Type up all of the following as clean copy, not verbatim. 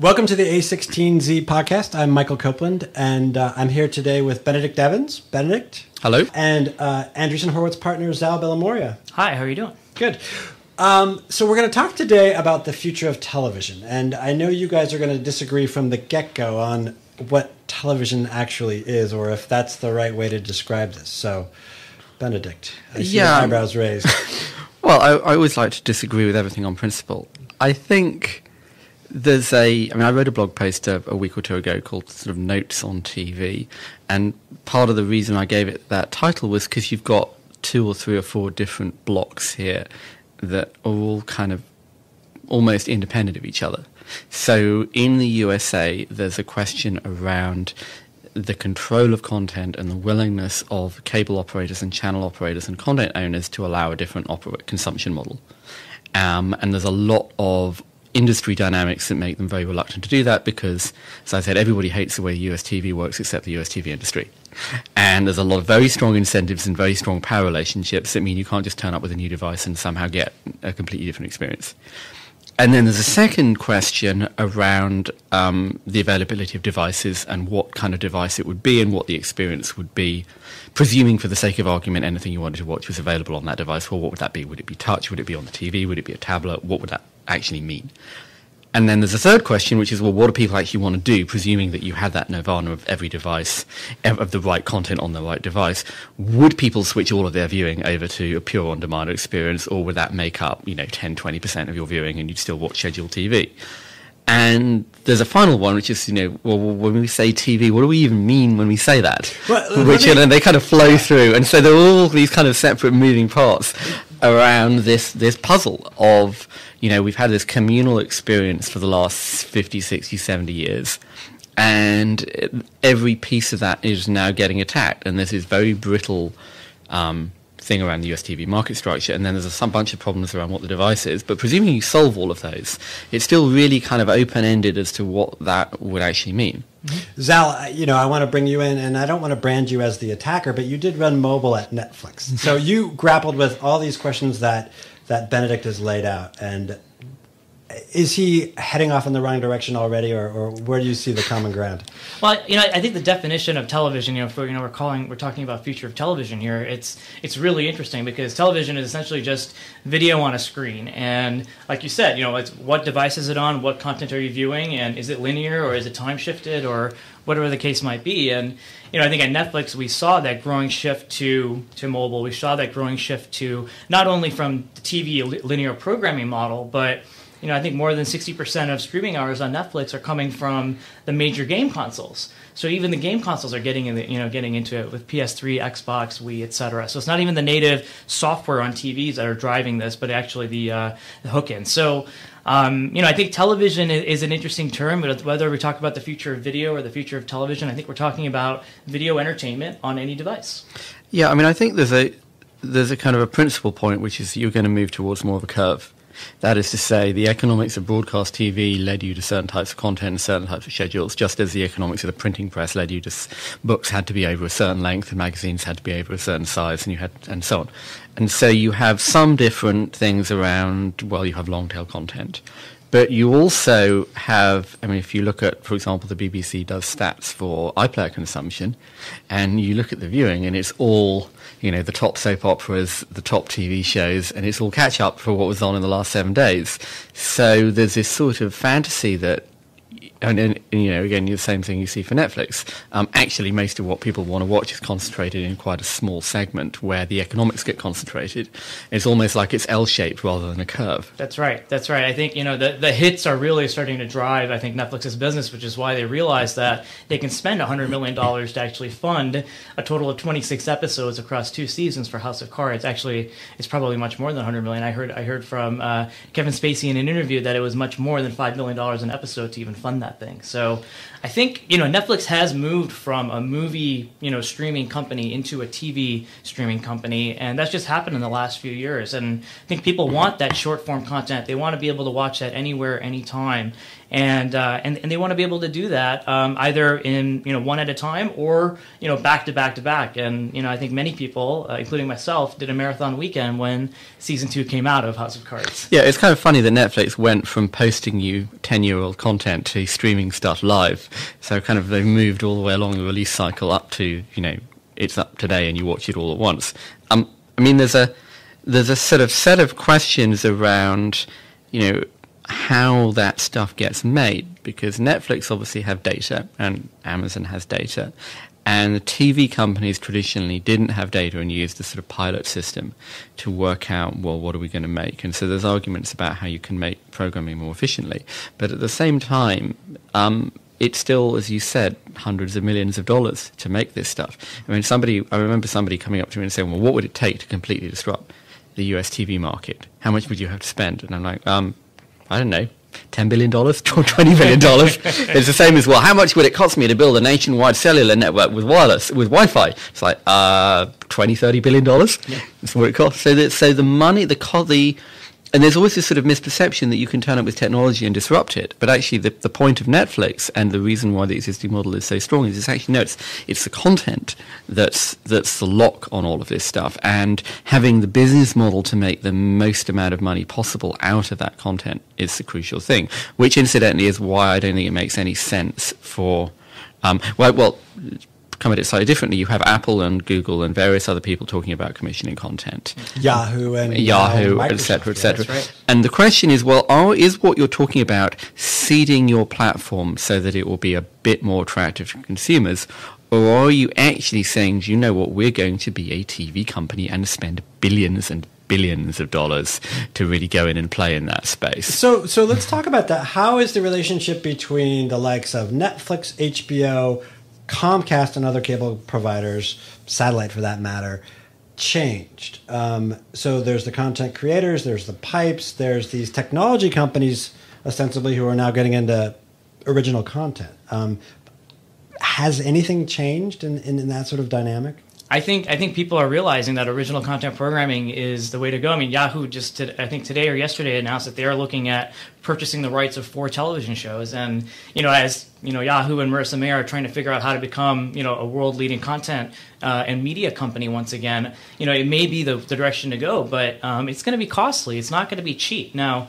Welcome to the a16z podcast. I'm Michael Copeland, and I'm here today with Benedict Evans. Benedict. Hello. And Andreessen Horowitz partner, Zal Bilimoria. Hi, how are you doing? Good. So we're going to talk today about the future of television. And I know you guys are going to disagree from the get-go on what television actually is, or if that's the right way to describe this. So, Benedict, I see your eyebrows raised. Well, I always like to disagree with everything on principle. I think there's I wrote a blog post a week or two ago called sort of Notes on TV, and part of the reason I gave it that title was because you've got 2 or 3 or 4 different blocks here that are all kind of almost independent of each other. So in the USA, there's a question around the control of content and the willingness of cable operators and channel operators and content owners to allow a different consumption model. And there's a lot of industry dynamics that make them very reluctant to do that because, as I said, everybody hates the way US TV works except the US TV industry. And there's a lot of very strong incentives and very strong power relationships that mean you can't just turn up with a new device and somehow get a completely different experience. And then there's a second question around the availability of devices and what kind of device it would be and what the experience would be, presuming for the sake of argument anything you wanted to watch was available on that device. Well, what would that be? Would it be touch? Would it be on the TV? Would it be a tablet? What would that actually mean? And then there's a third question, which is, well, what do people actually want to do, presuming that you had that nirvana of every device, of the right content on the right device? Would people switch all of their viewing over to a pure on-demand experience, or would that make up, 10, 20% of your viewing and you'd still watch scheduled TV? And there's a final one, which is, well, when we say TV, what do we even mean when we say that? And they kind of flow through. And so there are all these kind of separate moving parts around this puzzle of, we've had this communal experience for the last 50, 60, 70 years. And every piece of that is now getting attacked. And there's this very brittle thing around the US TV market structure, and then there's some bunch of problems around what the device is. But presuming you solve all of those, it's still really kind of open-ended as to what that would actually mean. Mm-hmm. Zal, I want to bring you in, and I don't want to brand you as the attacker, but you did run mobile at Netflix. So you grappled with all these questions that Benedict has laid out, and is he heading off in the wrong direction already, or where do you see the common ground? Well, I think the definition of television, we're talking about future of television here. It's really interesting because television is essentially just video on a screen, and like you said, it's what device is it on, what content are you viewing, and is it linear or is it time shifted or whatever the case might be. And I think at Netflix we saw that growing shift to mobile. We saw that growing shift to not only from the TV linear programming model, but I think more than 60% of streaming hours on Netflix are coming from the major game consoles. So even the game consoles are getting into it with PS3, Xbox, Wii, etc. So it's not even the native software on TVs that are driving this, but actually the hook-in. So I think television is an interesting term, but whether we talk about the future of video or the future of television, I think we're talking about video entertainment on any device. Yeah, I think there's a kind of a principal point, which is you're going to move towards more of a curve. That is to say, the economics of broadcast TV led you to certain types of content and certain types of schedules, just as the economics of the printing press led you to books had to be over a certain length and magazines had to be over a certain size, and so on. And so you have some different things around, well, you have long-tail content. But you also have, if you look at, for example, the BBC does stats for iPlayer consumption, and you look at the viewing, and it's all, the top soap operas, the top TV shows, and it's all catch up for what was on in the last 7 days. So there's this sort of fantasy that, and again, the same thing you see for Netflix. Actually, most of what people want to watch is concentrated in quite a small segment where the economics get concentrated. It's almost like it's L-shaped rather than a curve. That's right. I think, the hits are really starting to drive, I think, Netflix's business, which is why they realize that they can spend $100 million to actually fund a total of 26 episodes across 2 seasons for House of Cards. Actually, it's probably much more than $100 million. I heard from Kevin Spacey in an interview that it was much more than $5 million an episode to even fund that thing. So I think, Netflix has moved from a movie, streaming company into a TV streaming company, and that's just happened in the last few years. And I think people want that short form content. They want to be able to watch that anywhere, anytime. And they want to be able to do that either in one at a time or back to back to back. And I think many people, including myself, did a marathon weekend when season 2 came out of House of Cards. Yeah, it's kind of funny that Netflix went from posting you 10-year-old content to basically streaming stuff live. So kind of they've moved all the way along the release cycle up to, it's up today and you watch it all at once. I mean, there's a sort of set of questions around, how that stuff gets made, because Netflix obviously have data and Amazon has data, and the TV companies traditionally didn't have data and used the sort of pilot system to work out, well, what are we going to make? And so there's arguments about how you can make programming more efficiently. But at the same time, it's still, as you said, hundreds of millions of dollars to make this stuff. I remember somebody coming up to me and saying, well, what would it take to completely disrupt the US TV market? How much would you have to spend? And I'm like, I don't know, $10 billion, $20 billion. It's the same as, well, how much would it cost me to build a nationwide cellular network with wireless, with Wi-Fi? It's like, $20-30 billion. Yeah. That's what it costs. So the money, and there's always this sort of misperception that you can turn up with technology and disrupt it. But actually, the point of Netflix and the reason why the existing model is so strong is it's actually, it's the content that's the lock on all of this stuff. And having the business model to make the most amount of money possible out of that content is the crucial thing, which incidentally is why I don't think it makes any sense for, come at it slightly differently. You have Apple and Google and various other people talking about commissioning content. Yahoo, et cetera, et cetera. Yeah, right. And the question is, well, is what you're talking about seeding your platform so that it will be a bit more attractive to consumers? Or are you actually saying, do you know what, we're going to be a TV company and spend billions and billions of dollars to really go in and play in that space? So let's talk about that. How is the relationship between the likes of Netflix, HBO, Comcast and other cable providers, satellite for that matter, changed? So there's the content creators, there's the pipes, there's these technology companies, ostensibly, who are now getting into original content. Has anything changed in that sort of dynamic? I think people are realizing that original content programming is the way to go. I mean, Yahoo I think today or yesterday announced that they are looking at purchasing the rights of 4 television shows. And, as Yahoo and Marissa Mayer are trying to figure out how to become, a world-leading content and media company once again, it may be the direction to go, but it's going to be costly. It's not going to be cheap. Now,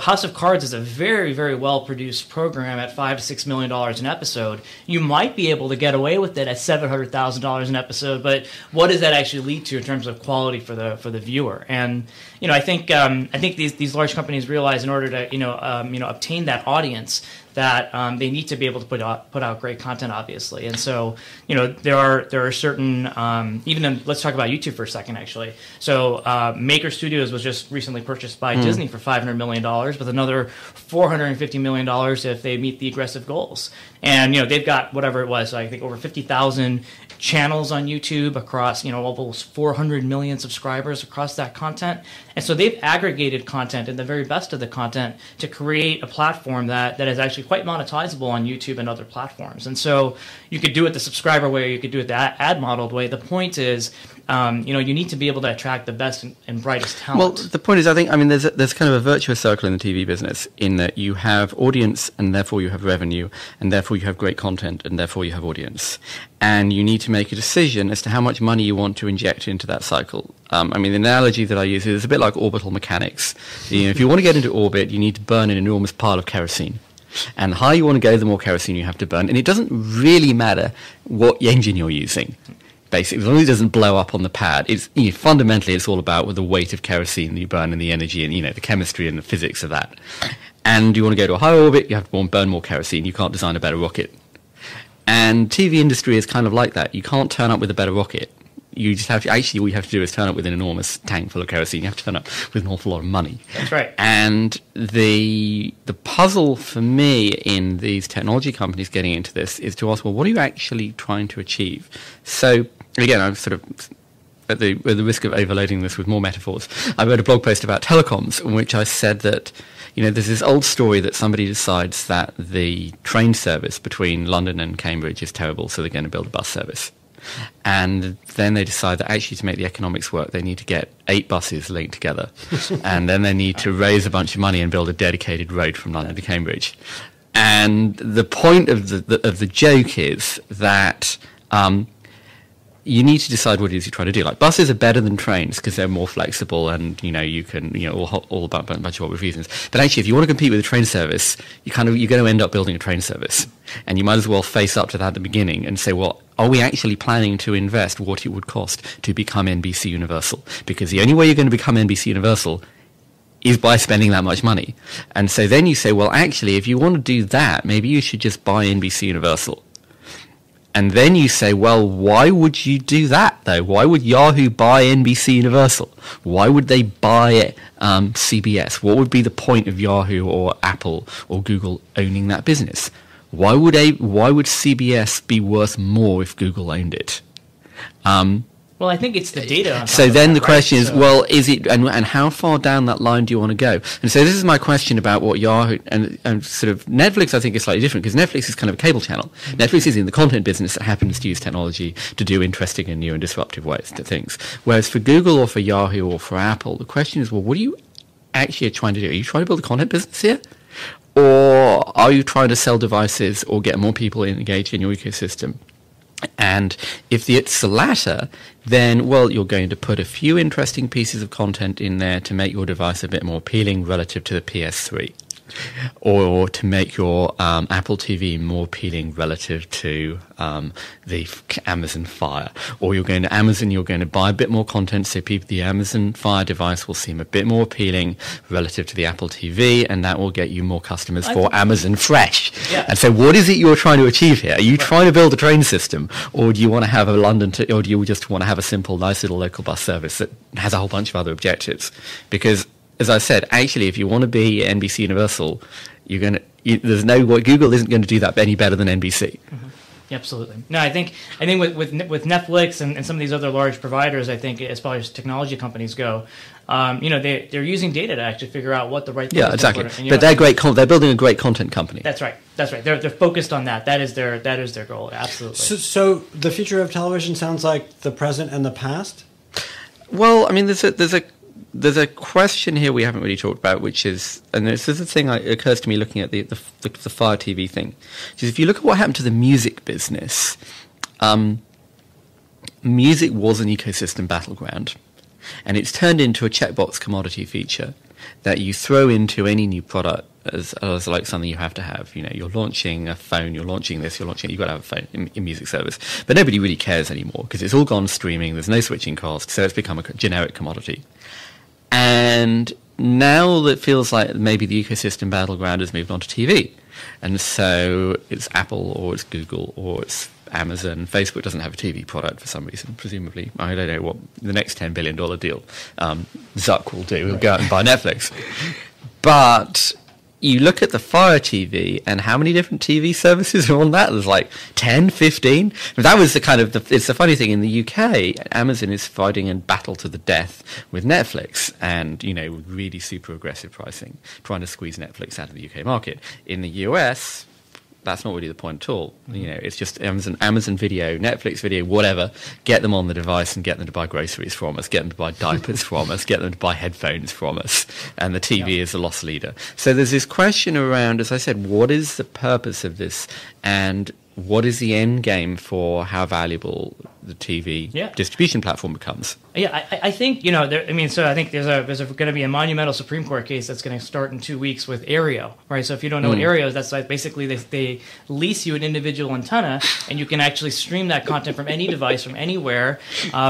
House of Cards is a very, very well-produced program at $5 to $6 million an episode. You might be able to get away with it at $700,000 an episode, but what does that actually lead to in terms of quality for the viewer? And I think these large companies realize in order to obtain that audience that they need to be able to put out great content, obviously. And so there are certain let's talk about YouTube for a second, actually. So Maker Studios was just recently purchased by Disney for $500 million, with another $450 million if they meet the aggressive goals. And they've got whatever it was, I think over 50,000 channels on YouTube across almost 400 million subscribers across that content. And so they've aggregated content and the very best of the content to create a platform that is actually quite monetizable on YouTube and other platforms. And so you could do it the subscriber way, or you could do it the ad modeled way. The point is, you need to be able to attract the best and brightest talent. Well, the point is, there's kind of a virtuous circle in the TV business in that you have audience and therefore you have revenue and therefore you have great content and therefore you have audience. And you need to make a decision as to how much money you want to inject into that cycle. The analogy that I use is a bit like orbital mechanics. If you want to get into orbit, you need to burn an enormous pile of kerosene. And the higher you want to go, the more kerosene you have to burn. And it doesn't really matter what engine you're using. Basically, as long as it doesn't blow up on the pad, fundamentally it's all about the weight of kerosene that you burn and the energy and the chemistry and the physics of that. And you want to go to a higher orbit, you have to burn more kerosene. You can't design a better rocket. And TV industry is kind of like that. You can't turn up with a better rocket. You just have to, actually, all you have to do is turn up with an enormous tank full of kerosene. You have to turn up with an awful lot of money. That's right. And the puzzle for me in these technology companies getting into this is to ask, well, what are you actually trying to achieve? So, again, I'm sort of, at the risk of overloading this with more metaphors, I wrote a blog post about telecoms in which I said that, there's this old story that somebody decides that the train service between London and Cambridge is terrible, so they're going to build a bus service. And then they decide that actually to make the economics work, they need to get 8 buses linked together. And then they need to raise a bunch of money and build a dedicated road from London to Cambridge. And the point of the joke is that you need to decide what it is you're trying to do. Like, buses are better than trains because they're more flexible and, you can, all about a bunch of reasons. But actually, if you want to compete with a train service, you're going to end up building a train service. And you might as well face up to that at the beginning and say, well, are we actually planning to invest what it would cost to become NBC Universal? Because the only way you're going to become NBC Universal is by spending that much money. And so then you say, well, actually, if you want to do that, maybe you should just buy NBC Universal. And then you say, well, why would you do that, though? Why would Yahoo buy NBC Universal? Why would they buy CBS? What would be the point of Yahoo or Apple or Google owning that business? Why would CBS be worth more if Google owned it? Well, I think it's the data. So then the question is, well, is it, and how far down that line do you want to go? And so this is my question about what Yahoo and sort of Netflix, I think, is slightly different because Netflix is kind of a cable channel. Mm-hmm. Netflix is in the content business that happens to use technology to do interesting and new and disruptive ways to things. Whereas for Google or for Yahoo or for Apple, the question is, well, what are you actually trying to do? Are you trying to build a content business here? Or are you trying to sell devices or get more people engaged in your ecosystem? And if it's the latter, then, well, you're going to put a few interesting pieces of content in there to make your device a bit more appealing relative to the PS3. Or to make your Apple TV more appealing relative to the Amazon Fire. Or you're going to buy a bit more content so the Amazon Fire device will seem a bit more appealing relative to the Apple TV, and that will get you more customers for Amazon Fresh. Yeah. And so what is it you're trying to achieve here? Are you trying to build a train system, or do you want to have or do you just want to have a simple, nice little local bus service that has a whole bunch of other objectives? Because as I said, actually, if you want to be NBC Universal, Google isn't going to do that any better than NBC. Mm-hmm. Yeah, absolutely. No, I think with Netflix and some of these other large providers, I think as far as technology companies go, they're using data to actually figure out what the right thing is. Yeah, exactly. But they're great. They're building a great content company. That's right. They're focused on that. That is their goal. Absolutely. So the future of television sounds like the present and the past. Well, I mean, there's a question here we haven't really talked about, which is, and this is the thing that occurs to me looking at the Fire TV thing, which is if you look at what happened to the music business, music was an ecosystem battleground, and it's turned into a checkbox commodity feature that you throw into any new product as like something you have to have. You're launching a phone, you're launching this, you've got to have a phone in music service. But nobody really cares anymore because it's all gone streaming, there's no switching cost, so it's become a generic commodity. And now it feels like maybe the ecosystem battleground has moved on to TV. And so it's Apple or it's Google or it's Amazon. Facebook doesn't have a TV product for some reason, presumably. I don't know what the next $10 billion deal Zuck will do. He'll go out and buy Netflix. But you look at the Fire TV and how many different TV services are on that? There's like 10, 15. That was it's the funny thing in the UK, Amazon is fighting a battle to the death with Netflix and, with really super aggressive pricing, trying to squeeze Netflix out of the UK market. In the US, that's not really the point at all. It's just Amazon Video, Netflix Video, whatever. Get them on the device and get them to buy groceries from us, get them to buy diapers from us, get them to buy headphones from us. And the TV is the loss leader. So there's this question around, as I said, what is the purpose of this? And what is the end game for how valuable the TV distribution platform becomes? Yeah, I think so I think there's going to be a monumental Supreme Court case that's going to start in 2 weeks with Aereo, right? So if you don't know what Aereo is, that's like basically they lease you an individual antenna, and you can actually stream that content from any device from anywhere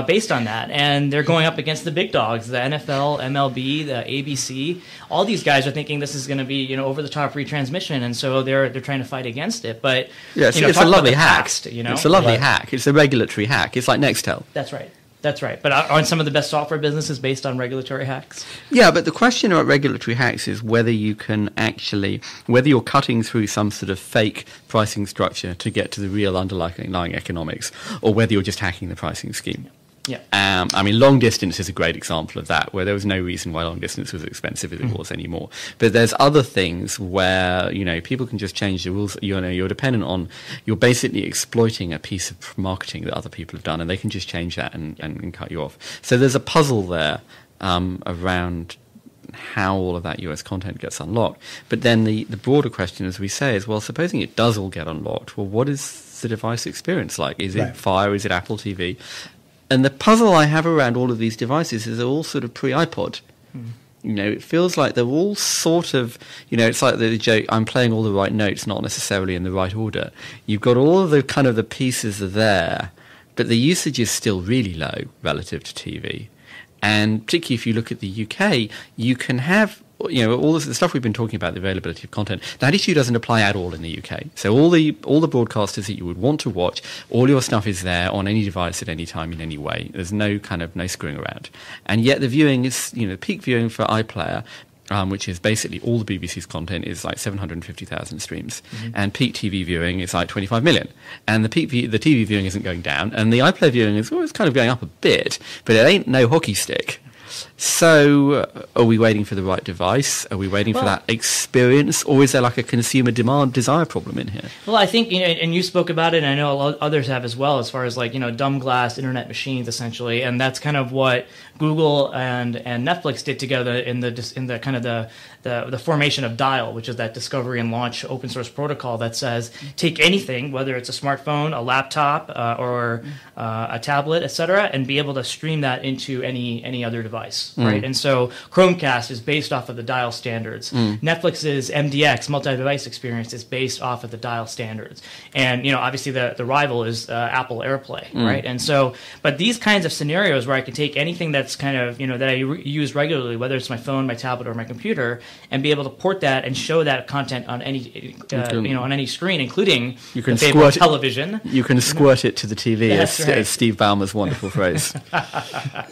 based on that. And they're going up against the big dogs, the NFL, MLB, the ABC. All these guys are thinking this is going to be over the top retransmission, and so they're trying to fight against it. But it's a lovely hack. It's a lovely hack. It's a regulatory hack. It's like Nextel. That's right. But aren't some of the best software businesses based on regulatory hacks? Yeah, but the question about regulatory hacks is whether you're cutting through some sort of fake pricing structure to get to the real underlying economics, or whether you're just hacking the pricing scheme. Yeah. Long distance is a great example of that, where there was no reason why long distance was as expensive as it was anymore. But there's other things where, people can just change the rules. You're dependent on, you're basically exploiting a piece of marketing that other people have done, and they can just change that and cut you off. So there's a puzzle there around how all of that US content gets unlocked. But then the broader question, as we say, is, well, supposing it does all get unlocked, well, what is the device experience like? Is it Fire? Is it Apple TV? And the puzzle I have around all of these devices is they're all sort of pre-iPod. You know, it feels like they're all sort of, you know, it's like the joke, I'm playing all the right notes, not necessarily in the right order. You've got all of the kind of the pieces are there, but the usage is still really low relative to TV. And particularly if you look at the UK, you can have, you know, all the stuff we've been talking about, the availability of content, that issue doesn't apply at all in the UK. So all the broadcasters that you would want to watch, all your stuff is there on any device at any time in any way. There's no screwing around. And yet the viewing is, you know, peak viewing for iPlayer, which is basically all the BBC's content, is like 750,000 streams. And peak TV viewing is like 25 million. And the TV viewing isn't going down. And the iPlayer viewing is always kind of going up a bit, but it ain't no hockey stick. So are we waiting for the right device? Are we waiting for that experience? Or is there like a consumer demand desire problem in here? Well, I think, you know, and you spoke about it, and I know others have as well, as far as like, you know, dumb glass internet machines, essentially. And that's kind of what Google and Netflix did together in the kind of the formation of Dial, which is that discovery and launch open source protocol that says take anything, whether it's a smartphone, a laptop, or a tablet, etc., and be able to stream that into any other device, right? And so Chromecast is based off of the Dial standards. Netflix's MDX, multi-device experience, is based off of the Dial standards. And, you know, obviously the rival is Apple AirPlay, right? And so, but these kinds of scenarios where I can take anything that's kind of, you know, that I use regularly, whether it's my phone, my tablet, or my computer, and be able to port that and show that content on any, you know, on any screen, including you can the favorite television. You can squirt it to the TV, as Steve Ballmer's wonderful phrase.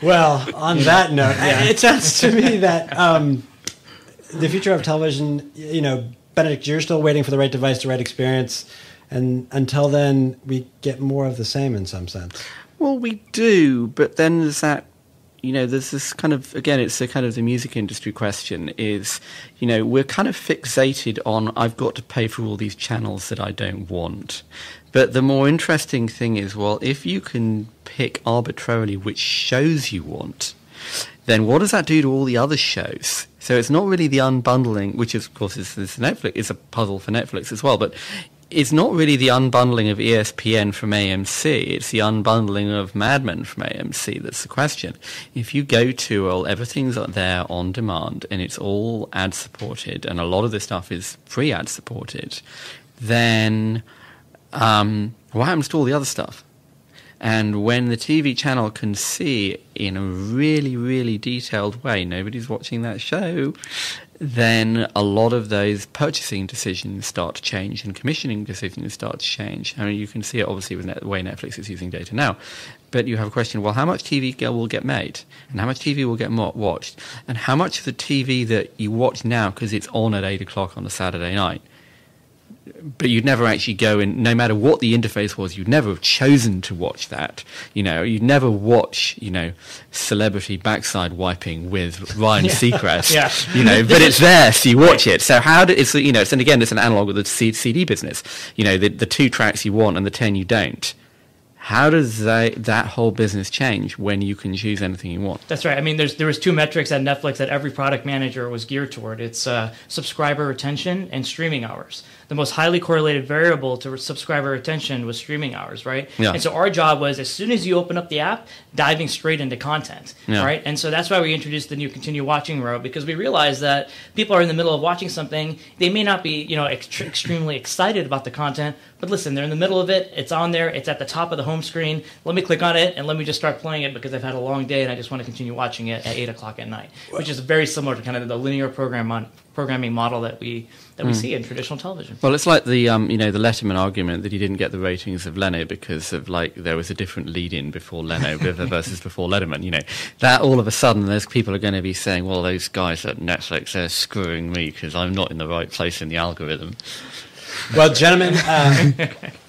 Well, on that note, it sounds to me that the future of television, you know, Benedict, you're still waiting for the right device, the right experience, and until then, we get more of the same in some sense. Well, we do, but then there's that, you know, there's this kind of, again, it's the kind of the music industry question is, you know, we're kind of fixated on, I've got to pay for all these channels that I don't want. But the more interesting thing is, well, if you can pick arbitrarily which shows you want, then what does that do to all the other shows? So it's not really the unbundling, which of course is Netflix, is a puzzle for Netflix as well, but it's not really the unbundling of ESPN from AMC, it's the unbundling of Mad Men from AMC that's the question. If you go to, well, everything's there on demand and it's all ad supported and a lot of the stuff is free ad supported, then what happens to all the other stuff? And when the TV channel can see in a really, really detailed way, nobody's watching that show, then a lot of those purchasing decisions start to change and commissioning decisions start to change. I mean, you can see it obviously with the way Netflix is using data now. But you have a question, well, how much TV will get made? And how much TV will get watched? And how much of the TV that you watch now, because it's on at 8 o'clock on a Saturday night, but you'd never actually go in, no matter what the interface was, you'd never have chosen to watch that. You know, you'd never watch, you know, celebrity backside wiping with Ryan Seacrest. You know, but it's there, so you watch it. So how do it's, you know, and again, it's an analog with the CD business. You know, the 2 tracks you want and the 10 you don't. How does that whole business change when you can choose anything you want? That's right. I mean, there was 2 metrics at Netflix that every product manager was geared toward. It's subscriber retention and streaming hours. The most highly correlated variable to subscriber retention was streaming hours, right? Yeah. And so our job was, as soon as you open up the app, diving straight into content, right? And so that's why we introduced the new continue watching row, because we realized that people are in the middle of watching something. They may not be, you know, extremely excited about the content, but listen, they're in the middle of it. It's on there. It's at the top of the home screen. Let me click on it and let me just start playing it because I've had a long day and I just want to continue watching it at 8 o'clock at night, which is very similar to kind of the linear programming model that we see in traditional television. Well, it's like the you know, the Letterman argument that he didn't get the ratings of Leno because of, like, there was a different lead-in before Leno versus before Letterman. You know, that all of a sudden those people are going to be saying, well, those guys at Netflix, they're screwing me because I'm not in the right place in the algorithm. Well, gentlemen,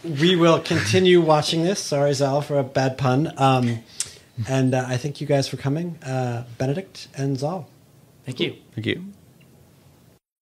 we will continue watching this. Sorry, Zal, for a bad pun. And I thank you guys for coming, Benedict and Zal. Thank you. Thank you.